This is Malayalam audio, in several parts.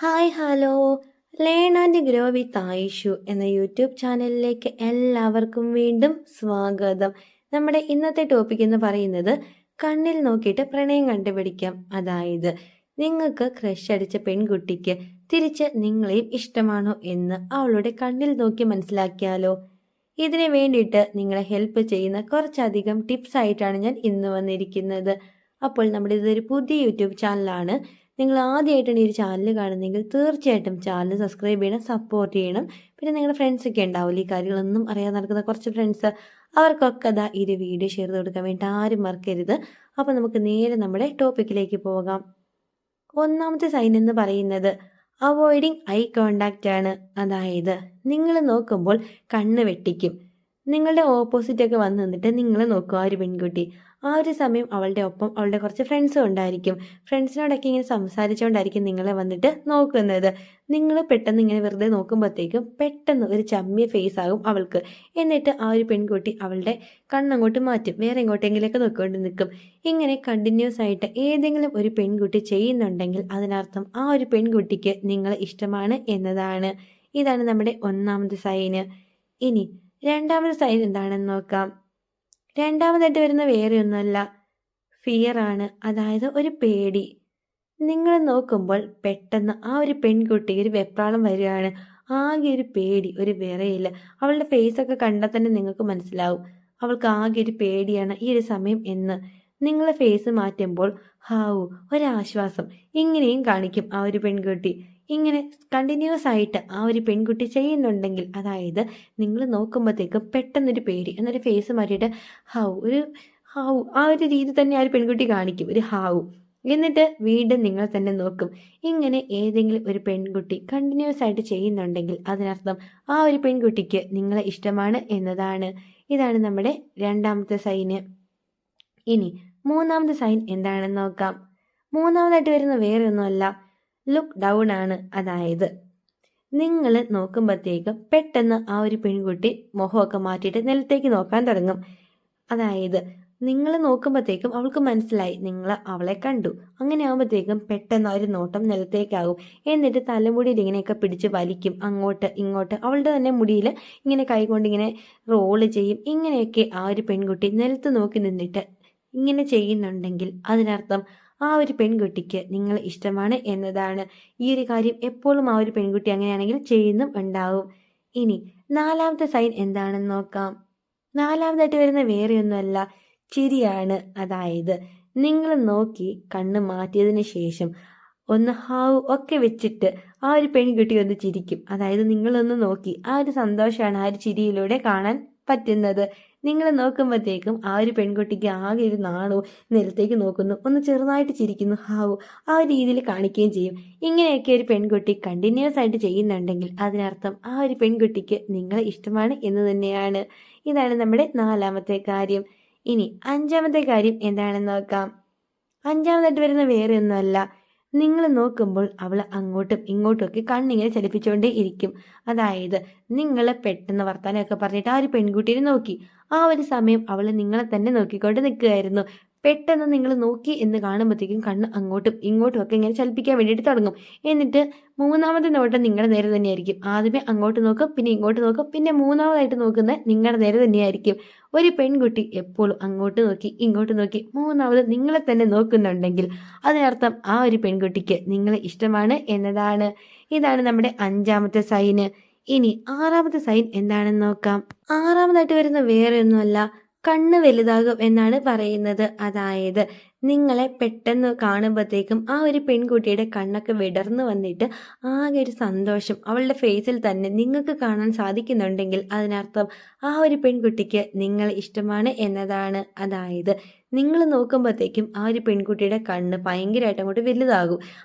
Hi hello learn and grow with Ayishu എന്ന യൂട്യൂബ് ചാനലിലേക്ക് എല്ലാവർക്കും വീണ്ടും സ്വാഗതം. നമ്മുടെ ഇന്നത്തെ ടോപ്പിക് എന്ന് പറയുന്നത് കണ്ണിൽ നോക്കിയിട്ട് പ്രണയം കണ്ടുപിടിക്കാം. അതായത് നിങ്ങൾക്ക് ക്രഷ് അടിച്ച പെൺകുട്ടിക്ക് തിരിച്ച് നിങ്ങളെയും ഇഷ്ടമാണോ എന്ന് അവളുടെ കണ്ണിൽ നോക്കി മനസ്സിലാക്കിയാലോ. ഇതിനു വേണ്ടിയിട്ട് നിങ്ങളെ ഹെൽപ്പ് ചെയ്യുന്ന കുറച്ചധികം ടിപ്സ് ആയിട്ടാണ് ഞാൻ ഇന്ന് വന്നിരിക്കുന്നത്. അപ്പോൾ നമ്മുടെ ഇതൊരു പുതിയ യൂട്യൂബ് ചാനലാണ്. നിങ്ങൾ ആദ്യമായിട്ടാണ് ഈ ഒരു ചാനൽ കാണുന്നതെങ്കിൽ തീർച്ചയായിട്ടും ചാനൽ സബ്സ്ക്രൈബ് ചെയ്യണം, സപ്പോർട്ട് ചെയ്യണം. പിന്നെ നിങ്ങളുടെ ഫ്രണ്ട്സൊക്കെ ഉണ്ടാവില്ല, ഈ കാര്യങ്ങളൊന്നും അറിയാതെ നടക്കുന്ന കുറച്ച് ഫ്രണ്ട്സ്, അവർക്കൊക്കെ അതാ ഈ ഒരു വീഡിയോ ഷെയർ ചെയ്ത് കൊടുക്കാൻ വേണ്ടി ആരും മറക്കരുത്. അപ്പോൾ നമുക്ക് നേരെ നമ്മുടെ ടോപ്പിക്കിലേക്ക് പോകാം. ഒന്നാമത്തെ സൈൻ എന്ന് പറയുന്നത് അവോയ്ഡിങ് ഐ കോണ്ടാക്റ്റ് ആണ്. അതായത് നിങ്ങൾ നോക്കുമ്പോൾ കണ്ണ് വെട്ടിക്കും. നിങ്ങളുടെ ഓപ്പോസിറ്റൊക്കെ വന്ന് നിന്നിട്ട് നിങ്ങൾ നോക്കും ആ ഒരു പെൺകുട്ടി. ആ ഒരു സമയം അവളുടെ ഒപ്പം അവളുടെ കുറച്ച് ഫ്രണ്ട്സും ഉണ്ടായിരിക്കും. ഫ്രണ്ട്സിനോടൊക്കെ ഇങ്ങനെ സംസാരിച്ചുകൊണ്ടായിരിക്കും നിങ്ങളെ വന്നിട്ട് നോക്കുന്നത്. നിങ്ങൾ പെട്ടെന്ന് ഇങ്ങനെ വെറുതെ നോക്കുമ്പോഴത്തേക്കും പെട്ടെന്ന് ഒരു ചമ്മിയ ഫേസ് ആകും അവൾക്ക്. എന്നിട്ട് ആ ഒരു പെൺകുട്ടി അവളുടെ കണ്ണങ്ങോട്ട് മാറ്റും, വേറെ എങ്ങോട്ടെങ്കിലൊക്കെ നോക്കിക്കൊണ്ട് നിൽക്കും. ഇങ്ങനെ കണ്ടിന്യൂസ് ആയിട്ട് ഏതെങ്കിലും ഒരു പെൺകുട്ടി ചെയ്യുന്നുണ്ടെങ്കിൽ അതിനർത്ഥം ആ ഒരു പെൺകുട്ടിക്ക് നിങ്ങളെ ഇഷ്ടമാണ് എന്നതാണ്. ഇതാണ് നമ്മുടെ ഒന്നാമത്തെ സൈന്. ഇനി രണ്ടാമത്തെ സൈൻ എന്താണെന്ന് നോക്കാം. രണ്ടാമതായിട്ട് വരുന്ന വേറെ ഒന്നുമല്ല, ഫിയർ ആണ്. അതായത് ഒരു പേടി. നിങ്ങൾ നോക്കുമ്പോൾ പെട്ടെന്ന് ആ ഒരു പെൺകുട്ടി ഒരു വെപ്രാളം വരികയാണ്. ആകെ ഒരു പേടി, ഒരു വിറയില്ല. അവളുടെ ഫേസൊക്കെ കണ്ടാൽ തന്നെ നിങ്ങൾക്ക് മനസ്സിലാവും അവൾക്ക് ആകെ ഒരു പേടിയാണ് ഈ ഒരു സമയം എന്ന്. നിങ്ങളെ ഫേസ് മാറ്റുമ്പോൾ ഹാവു ഒരാശ്വാസം ഇങ്ങനെയും കാണിക്കും ആ ഒരു പെൺകുട്ടി. ഇങ്ങനെ കണ്ടിന്യൂസ് ആയിട്ട് ആ ഒരു പെൺകുട്ടി ചെയ്യുന്നുണ്ടെങ്കിൽ, അതായത് നിങ്ങൾ നോക്കുമ്പോഴത്തേക്കും പെട്ടെന്നൊരു പേടി എന്നൊരു ഫേസ് മാറ്റിയിട്ട് ഹാവു ആ ഒരു രീതി തന്നെ ആ ഒരു പെൺകുട്ടി കാണിക്കും, ഒരു ഹാവു. എന്നിട്ട് വീണ്ടും നിങ്ങൾ തന്നെ നോക്കും. ഇങ്ങനെ ഏതെങ്കിലും ഒരു പെൺകുട്ടി കണ്ടിന്യൂസ് ആയിട്ട് ചെയ്യുന്നുണ്ടെങ്കിൽ അതിനർത്ഥം ആ ഒരു പെൺകുട്ടിക്ക് നിങ്ങളെ ഇഷ്ടമാണ് എന്നതാണ്. ഇതാണ് നമ്മുടെ രണ്ടാമത്തെ സൈന്. ഇനി മൂന്നാമത്തെ സൈൻ എന്താണെന്ന് നോക്കാം. മൂന്നാമതായിട്ട് വരുന്ന വേറെ ഒന്നുമല്ല, ലുക്ക് ഡൗൺ ആണ്. അതായത് നിങ്ങൾ നോക്കുമ്പോഴത്തേക്കും പെട്ടെന്ന് ആ ഒരു പെൺകുട്ടി മുഖമൊക്കെ മാറ്റിയിട്ട് നിലത്തേക്ക് നോക്കാൻ തുടങ്ങും. അതായത് നിങ്ങൾ നോക്കുമ്പോഴത്തേക്കും അവൾക്ക് മനസ്സിലായി നിങ്ങൾ അവളെ കണ്ടു. അങ്ങനെ ആകുമ്പോഴത്തേക്കും പെട്ടെന്ന് ആ ഒരു നോട്ടം നിലത്തേക്കാകും. എന്നിട്ട് തലമുടിയിൽ ഇങ്ങനെയൊക്കെ പിടിച്ച് വലിക്കും അങ്ങോട്ട് ഇങ്ങോട്ട്. അവളുടെ തന്നെ മുടിയിൽ ഇങ്ങനെ കൈകൊണ്ട് ഇങ്ങനെ റോള് ചെയ്യും. ഇങ്ങനെയൊക്കെ ആ ഒരു പെൺകുട്ടി നിലത്ത് നോക്കി നിന്നിട്ട് ഇങ്ങനെ ചെയ്യുന്നുണ്ടെങ്കിൽ അതിനർത്ഥം ആ ഒരു പെൺകുട്ടിക്ക് നിങ്ങൾ ഇഷ്ടമാണ് എന്നതാണ്. ഈ ഒരു കാര്യം എപ്പോഴും ആ ഒരു പെൺകുട്ടി അങ്ങനെയാണെങ്കിൽ ചെയ്യുന്നും ഉണ്ടാവും. ഇനി നാലാമത്തെ സൈൻ എന്താണെന്ന് നോക്കാം. നാലാമതായിട്ട് വരുന്ന വേറെ ഒന്നുമല്ല, ചിരിയാണ്. അതായത് നിങ്ങൾ നോക്കി കണ്ണ് മാറ്റിയതിന് ശേഷം ഒന്ന് ഹാവ് ഒക്കെ വെച്ചിട്ട് ആ ഒരു പെൺകുട്ടി ഒന്ന് ചിരിക്കും. അതായത് നിങ്ങളൊന്ന് നോക്കി ആ ഒരു സന്തോഷമാണ് ആ ഒരു ചിരിയിലൂടെ കാണാൻ പറ്റുന്നത്. നിങ്ങൾ നോക്കുമ്പോഴത്തേക്കും ആ ഒരു പെൺകുട്ടിക്ക് ആകെ ഒരു നാണവും നിലത്തേക്ക് നോക്കുന്നു, ഒന്ന് ചെറുതായിട്ട് ചിരിക്കുന്നു, ഹാവു ആ ഒരു രീതിയിൽ കാണിക്കുകയും ചെയ്യും. ഇങ്ങനെയൊക്കെ ഒരു പെൺകുട്ടി കണ്ടിന്യൂസ് ആയിട്ട് ചെയ്യുന്നുണ്ടെങ്കിൽ അതിനർത്ഥം ആ ഒരു പെൺകുട്ടിക്ക് നിങ്ങളെ ഇഷ്ടമാണ് എന്ന് തന്നെയാണ്. ഇതാണ് നമ്മുടെ നാലാമത്തെ കാര്യം. ഇനി അഞ്ചാമത്തെ കാര്യം എന്താണെന്ന് നോക്കാം. അഞ്ചാമതായിട്ട് വരുന്ന വേറെ ഒന്നുമല്ല, നിങ്ങൾ നോക്കുമ്പോൾ അവൾ അങ്ങോട്ടും ഇങ്ങോട്ടും ഒക്കെ കണ്ണിങ്ങനെ ചലിപ്പിച്ചുകൊണ്ടേ ഇരിക്കും. അതായത് നിങ്ങൾ പെട്ടെന്ന് വർത്താനമൊക്കെ പറഞ്ഞിട്ട് ആ ഒരു പെൺകുട്ടീനെ നോക്കി. ആ ഒരു സമയം അവൾ നിങ്ങളെ തന്നെ നോക്കിക്കൊണ്ട് നിൽക്കുകയായിരുന്നു. പെട്ടെന്ന് നിങ്ങൾ നോക്കി എന്ന് കാണുമ്പോഴത്തേക്കും കണ്ണ് അങ്ങോട്ടും ഇങ്ങോട്ടും ഒക്കെ ഇങ്ങനെ ചലിപ്പിക്കാൻ വേണ്ടിയിട്ട് തുടങ്ങും. എന്നിട്ട് മൂന്നാമത്തെ നോട്ടം നിങ്ങളുടെ നേരെ തന്നെയായിരിക്കും. ആദ്യമേ അങ്ങോട്ട് നോക്കും, പിന്നെ ഇങ്ങോട്ട് നോക്കും, പിന്നെ മൂന്നാമതായിട്ട് നോക്കുന്നത് നിങ്ങളുടെ നേരെ തന്നെയായിരിക്കും. ഒരു പെൺകുട്ടി എപ്പോഴും അങ്ങോട്ട് നോക്കി ഇങ്ങോട്ട് നോക്കി മൂന്നാമത് നിങ്ങളെ തന്നെ നോക്കുന്നുണ്ടെങ്കിൽ അതിനർത്ഥം ആ ഒരു പെൺകുട്ടിക്ക് നിങ്ങളെ ഇഷ്ടമാണ് എന്നതാണ്. ഇതാണ് നമ്മുടെ അഞ്ചാമത്തെ സൈന്. ഇനി ആറാമത്തെ സൈൻ എന്താണെന്ന് നോക്കാം. ആറാമതായിട്ട് വരുന്ന വേറെ ഒന്നുമല്ല, കണ്ണ് വലുതാകും എന്നാണ് പറയുന്നത്. അതായത് നിങ്ങളെ പെട്ടെന്ന് കാണുമ്പോഴത്തേക്കും ആ ഒരു പെൺകുട്ടിയുടെ കണ്ണൊക്കെ വിടർന്നു വന്നിട്ട് ആകെ ഒരു സന്തോഷം അവളുടെ ഫേസിൽ തന്നെ നിങ്ങൾക്ക് കാണാൻ സാധിക്കുന്നുണ്ടെങ്കിൽ അതിനർത്ഥം ആ ഒരു പെൺകുട്ടിക്ക് നിങ്ങളെ ഇഷ്ടമാണ് എന്നതാണ്. അതായത് നിങ്ങൾ നോക്കുമ്പോഴത്തേക്കും ആ ഒരു പെൺകുട്ടിയുടെ കണ്ണ് ഭയങ്കരമായിട്ട് അങ്ങോട്ട് വലുതാകും.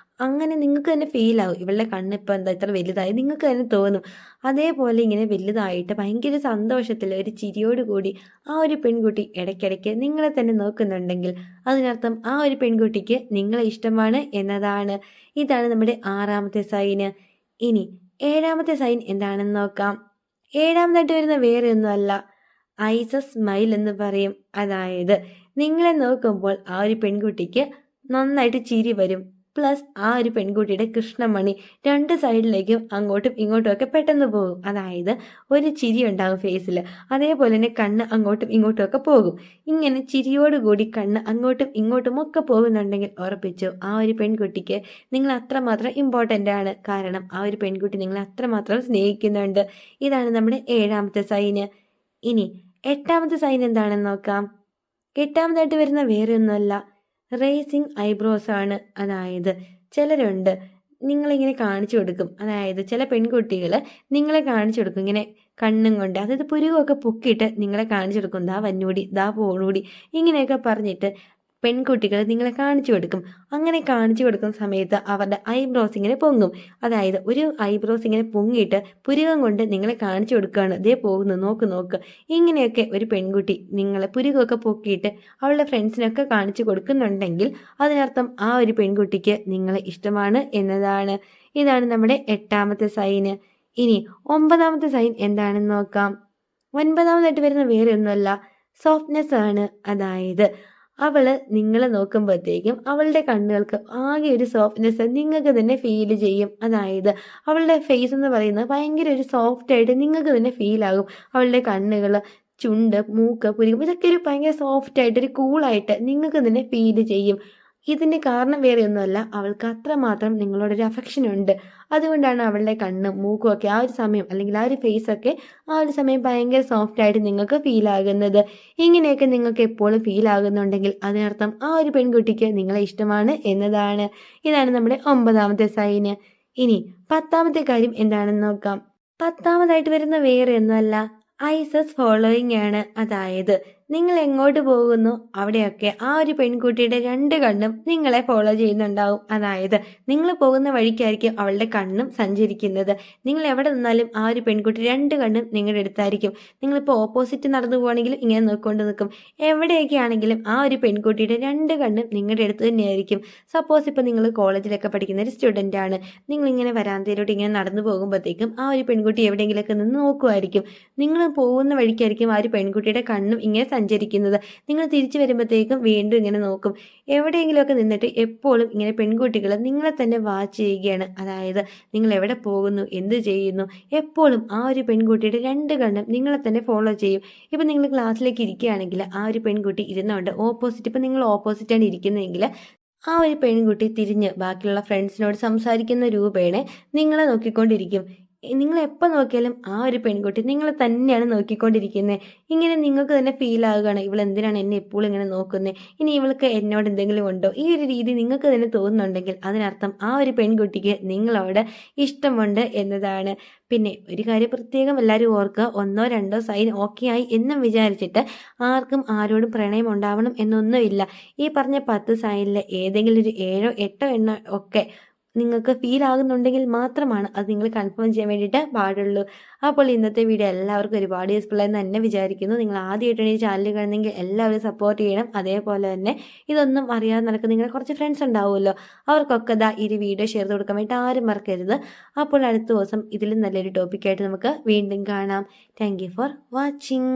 അങ്ങനെ നിങ്ങൾക്ക് തന്നെ ഫീൽ ആകും, ഇവളുടെ കണ്ണ് ഇപ്പം എന്താ ഇത്ര വലുതായി നിങ്ങൾക്ക് തന്നെ തോന്നും. അതേപോലെ ഇങ്ങനെ വലുതായിട്ട് ഭയങ്കര സന്തോഷത്തിൽ ഒരു ചിരിയോടുകൂടി ആ ഒരു പെൺകുട്ടി ഇടയ്ക്കിടയ്ക്ക് നിങ്ങളെ തന്നെ നോക്കുന്നുണ്ടെങ്കിൽ അതിനർത്ഥം ആ ഒരു പെൺകുട്ടിക്ക് നിങ്ങളെ ഇഷ്ടമാണ് എന്നതാണ്. ഇതാണ് നമ്മുടെ ആറാമത്തെ സൈന്. ഇനി ഏഴാമത്തെ സൈൻ എന്താണെന്ന് നോക്കാം. ഏഴാമതായിട്ട് വരുന്ന വേറെ ഒന്നുമല്ല, ഐസ് സ്മൈൽ എന്ന് പറയും. അതായത് നിങ്ങളെ നോക്കുമ്പോൾ ആ ഒരു പെൺകുട്ടിക്ക് നന്നായിട്ട് ചിരി വരും. പ്ലസ് ആ ഒരു പെൺകുട്ടിയുടെ കൃഷ്ണമണി 2 സൈഡിലേക്കും അങ്ങോട്ടും ഇങ്ങോട്ടും ഒക്കെ പെട്ടെന്ന് പോകും. അതായത് ഒരു ചിരി ഉണ്ടാകും ഫേസിൽ, അതേപോലെ തന്നെ കണ്ണ് അങ്ങോട്ടും ഇങ്ങോട്ടും ഒക്കെ പോകും. ഇങ്ങനെ ചിരിയോടുകൂടി കണ്ണ് അങ്ങോട്ടും ഇങ്ങോട്ടും ഒക്കെ പോകുന്നുണ്ടെങ്കിൽ ഉറപ്പിച്ചു ആ ഒരു പെൺകുട്ടിക്ക് നിങ്ങൾ അത്രമാത്രം ഇമ്പോർട്ടൻ്റ് ആണ്. കാരണം ആ ഒരു പെൺകുട്ടി നിങ്ങളെ അത്രമാത്രം സ്നേഹിക്കുന്നുണ്ട്. ഇതാണ് നമ്മുടെ 7ാമത്തെ സൈന്. ഇനി 8ാമത്തെ സൈൻ എന്താണെന്ന് നോക്കാം. 8ാമതായിട്ട് വരുന്ന വേറെ ഒന്നുമല്ല, റേസിങ് ഐബ്രോസ് ആണ്. അതായത് ചിലരുണ്ട് നിങ്ങളിങ്ങനെ കാണിച്ചു കൊടുക്കും, അതായത് ചില പെൺകുട്ടികൾ നിങ്ങളെ കാണിച്ചു കൊടുക്കും ഇങ്ങനെ കണ്ണും കൊണ്ട്, അതായത് പുരുകമൊക്കെ പൊക്കിയിട്ട് നിങ്ങളെ കാണിച്ചു കൊടുക്കും, ദാ വന്നൂടി ദാ പോണൂടി ഇങ്ങനെയൊക്കെ പറഞ്ഞിട്ട് പെൺകുട്ടികൾ നിങ്ങളെ കാണിച്ചു കൊടുക്കും. അങ്ങനെ കാണിച്ചു കൊടുക്കുന്ന സമയത്ത് അവരുടെ ഐബ്രോസ് ഇങ്ങനെ പൊങ്ങും. അതായത് ഒരു ഐബ്രോസ് ഇങ്ങനെ പൊങ്ങിയിട്ട് പുരുകം കൊണ്ട് നിങ്ങളെ കാണിച്ചു കൊടുക്കുകയാണ്, ദേ പോകുന്നു നോക്ക് നോക്ക്. ഇങ്ങനെയൊക്കെ ഒരു പെൺകുട്ടി നിങ്ങളെ പുരുകമൊക്കെ പൊക്കിയിട്ട് അവളുടെ ഫ്രണ്ട്സിനൊക്കെ കാണിച്ചു കൊടുക്കുന്നുണ്ടെങ്കിൽ അതിനർത്ഥം ആ ഒരു പെൺകുട്ടിക്ക് നിങ്ങളെ ഇഷ്ടമാണ് എന്നതാണ്. ഇതാണ് നമ്മുടെ 8ാമത്തെ സൈന്. ഇനി 9ാമത്തെ സൈൻ എന്താണെന്ന് നോക്കാം. 9ാമതായിട്ട് വരുന്ന വേറെ ഒന്നുമല്ല, സോഫ്റ്റ്നെസ് ആണ്. അതായത് അവള് നിങ്ങളെ നോക്കുമ്പോഴത്തേക്കും അവളുടെ കണ്ണുകൾക്ക് ആകെ ഒരു സോഫ്റ്റ്നെസ് നിങ്ങൾക്ക് തന്നെ ഫീൽ ചെയ്യും. അതായത് അവളുടെ ഫേസ് എന്ന് പറയുന്നത് ഭയങ്കര ഒരു സോഫ്റ്റ് ആയിട്ട് നിങ്ങൾക്ക് തന്നെ ഫീൽ ആകും. അവളുടെ കണ്ണുകൾ, ചുണ്ട്, മൂക്ക്, പുരികം ഇതൊക്കെ ഒരു ഭയങ്കര സോഫ്റ്റ് ആയിട്ട് ഒരു കൂളായിട്ട് നിങ്ങൾക്ക് തന്നെ ഫീൽ ചെയ്യും. ഇതിൻ്റെ കാരണം വേറെ ഒന്നുമല്ല, അവൾക്ക് അത്രമാത്രം നിങ്ങളോടൊരു അഫെക്ഷൻ ഉണ്ട്. അതുകൊണ്ടാണ് അവളുടെ കണ്ണും മൂക്കും ഒക്കെ ആ ഒരു സമയം, അല്ലെങ്കിൽ ആ ഒരു ഫേസൊക്കെ ആ ഒരു സമയം ഭയങ്കര സോഫ്റ്റ് ആയിട്ട് നിങ്ങൾക്ക് ഫീൽ ആകുന്നത്. ഇങ്ങനെയൊക്കെ നിങ്ങൾക്ക് എപ്പോഴും ഫീൽ ആകുന്നുണ്ടെങ്കിൽ അതിനർത്ഥം ആ ഒരു പെൺകുട്ടിക്ക് നിങ്ങളെ ഇഷ്ടമാണ് എന്നതാണ്. ഇതാണ് നമ്മുടെ 9ാമത്തെ സൈന്. ഇനി 10ാമത്തെ കാര്യം എന്താണെന്ന് നോക്കാം. 10ാമതായിട്ട് വരുന്ന വേറെ ഒന്നുമല്ല, ഐസസ് ഫോളോയിങ് ആണ്. അതായത് നിങ്ങൾ എങ്ങോട്ട് പോകുന്നു അവിടെയൊക്കെ ആ ഒരു പെൺകുട്ടിയുടെ 2 കണ്ണും നിങ്ങളെ ഫോളോ ചെയ്യുന്നുണ്ടാവും. അതായത് നിങ്ങൾ പോകുന്ന വഴിക്കായിരിക്കും അവളുടെ കണ്ണും സഞ്ചരിക്കുന്നത്. നിങ്ങൾ എവിടെ നിന്നാലും ആ ഒരു പെൺകുട്ടി 2 കണ്ണും നിങ്ങളുടെ അടുത്തായിരിക്കും. നിങ്ങളിപ്പോൾ ഓപ്പോസിറ്റ് നടന്നു പോകണമെങ്കിലും ഇങ്ങനെ നോക്കിക്കൊണ്ട് നിൽക്കും. എവിടെയൊക്കെ ആണെങ്കിലും ആ ഒരു പെൺകുട്ടിയുടെ 2 കണ്ണും നിങ്ങളുടെ അടുത്ത് തന്നെയായിരിക്കും. സപ്പോസ് ഇപ്പോൾ നിങ്ങൾ കോളേജിലൊക്കെ പഠിക്കുന്ന ഒരു സ്റ്റുഡൻ്റ് ആണ്, നിങ്ങളിങ്ങനെ വരാന്തയിലോട്ട് ഇങ്ങനെ നടന്നു പോകുമ്പോഴത്തേക്കും ആ ഒരു പെൺകുട്ടി എവിടെയെങ്കിലുമൊക്കെ നിന്ന് നോക്കുമായിരിക്കും. നിങ്ങൾ പോകുന്ന വഴിക്കായിരിക്കും ആ ഒരു പെൺകുട്ടിയുടെ കണ്ണും ഇങ്ങനെ സഞ്ചരിക്കുന്നത്. നിങ്ങൾ തിരിച്ചു വരുമ്പോഴത്തേക്കും വീണ്ടും ഇങ്ങനെ നോക്കും. എവിടെയെങ്കിലുമൊക്കെ നിന്നിട്ട് എപ്പോഴും ഇങ്ങനെ പെൺകുട്ടികൾ നിങ്ങളെ തന്നെ വാച്ച് ചെയ്യുകയാണ്. അതായത് നിങ്ങൾ എവിടെ പോകുന്നു, എന്ത് ചെയ്യുന്നു, എപ്പോഴും ആ ഒരു പെൺകുട്ടിയുടെ 2 കണ്ണും നിങ്ങളെ തന്നെ ഫോളോ ചെയ്യും. ഇപ്പം നിങ്ങൾ ക്ലാസ്സിലേക്ക് ഇരിക്കുകയാണെങ്കിൽ ആ ഒരു പെൺകുട്ടി ഇരുന്നുകൊണ്ട് ഓപ്പോസിറ്റ്, ഇപ്പം നിങ്ങൾ ഓപ്പോസിറ്റാണ് ഇരിക്കുന്നതെങ്കിൽ ആ ഒരു പെൺകുട്ടി തിരിഞ്ഞ് ബാക്കിയുള്ള ഫ്രണ്ട്സിനോട് സംസാരിക്കുന്ന രൂപേണ നിങ്ങളെ നോക്കിക്കൊണ്ടിരിക്കും. നിങ്ങൾ എപ്പോൾ നോക്കിയാലും ആ ഒരു പെൺകുട്ടി നിങ്ങളെ തന്നെയാണ് നോക്കിക്കൊണ്ടിരിക്കുന്നത്. ഇങ്ങനെ നിങ്ങൾക്ക് തന്നെ ഫീൽ ആവുകയാണ്, ഇവളെന്തിനാണ് എന്നെ എപ്പോഴും ഇങ്ങനെ നോക്കുന്നത്, ഇനി ഇവൾക്ക് എന്നോട് എന്തെങ്കിലും ഉണ്ടോ, ഈ ഒരു രീതി നിങ്ങൾക്ക് തന്നെ തോന്നുന്നുണ്ടെങ്കിൽ അതിനർത്ഥം ആ ഒരു പെൺകുട്ടിക്ക് നിങ്ങളോട് ഇഷ്ടമുണ്ട് എന്നതാണ്. പിന്നെ ഒരു കാര്യം പ്രത്യേകം എല്ലാവരും ഓർക്കുക, 1ഓ 2ഓ സൈൻ ഓക്കെ ആയി എന്നും വിചാരിച്ചിട്ട് ആർക്കും ആരോടും പ്രണയം ഉണ്ടാവണം എന്നൊന്നുമില്ല. ഈ പറഞ്ഞ 10 സൈനിൽ ഏതെങ്കിലും ഒരു 7ഓ 8ഓ എണ്ണം ഒക്കെ നിങ്ങൾക്ക് ഫീൽ ആകുന്നുണ്ടെങ്കിൽ മാത്രമാണ് അത് നിങ്ങൾ കൺഫേം ചെയ്യാൻ വേണ്ടിയിട്ട് പാടുള്ളൂ. അപ്പോൾ ഇന്നത്തെ വീഡിയോ എല്ലാവർക്കും ഒരുപാട് യൂസ്ഫുൾ ആയെന്ന് തന്നെ വിചാരിക്കുന്നു. നിങ്ങൾ ആദ്യമായിട്ടാണ് ഈ ചാനൽ കാണുന്നെങ്കിൽ എല്ലാവരും സപ്പോർട്ട് ചെയ്യണം. അതേപോലെ തന്നെ ഇതൊന്നും അറിയാതെ നടക്കുന്ന നിങ്ങളുടെ കുറച്ച് ഫ്രണ്ട്സ് ഉണ്ടാവുമല്ലോ, അവർക്കൊക്കെ ഈ ഒരു വീഡിയോ ഷെയർ ചെയ്ത് കൊടുക്കാൻ വേണ്ടി ആരും മറക്കരുത്. അപ്പോൾ അടുത്ത ദിവസം ഇതിലും നല്ലൊരു ടോപ്പിക്കായിട്ട് നമുക്ക് വീണ്ടും കാണാം. Thank you for watching.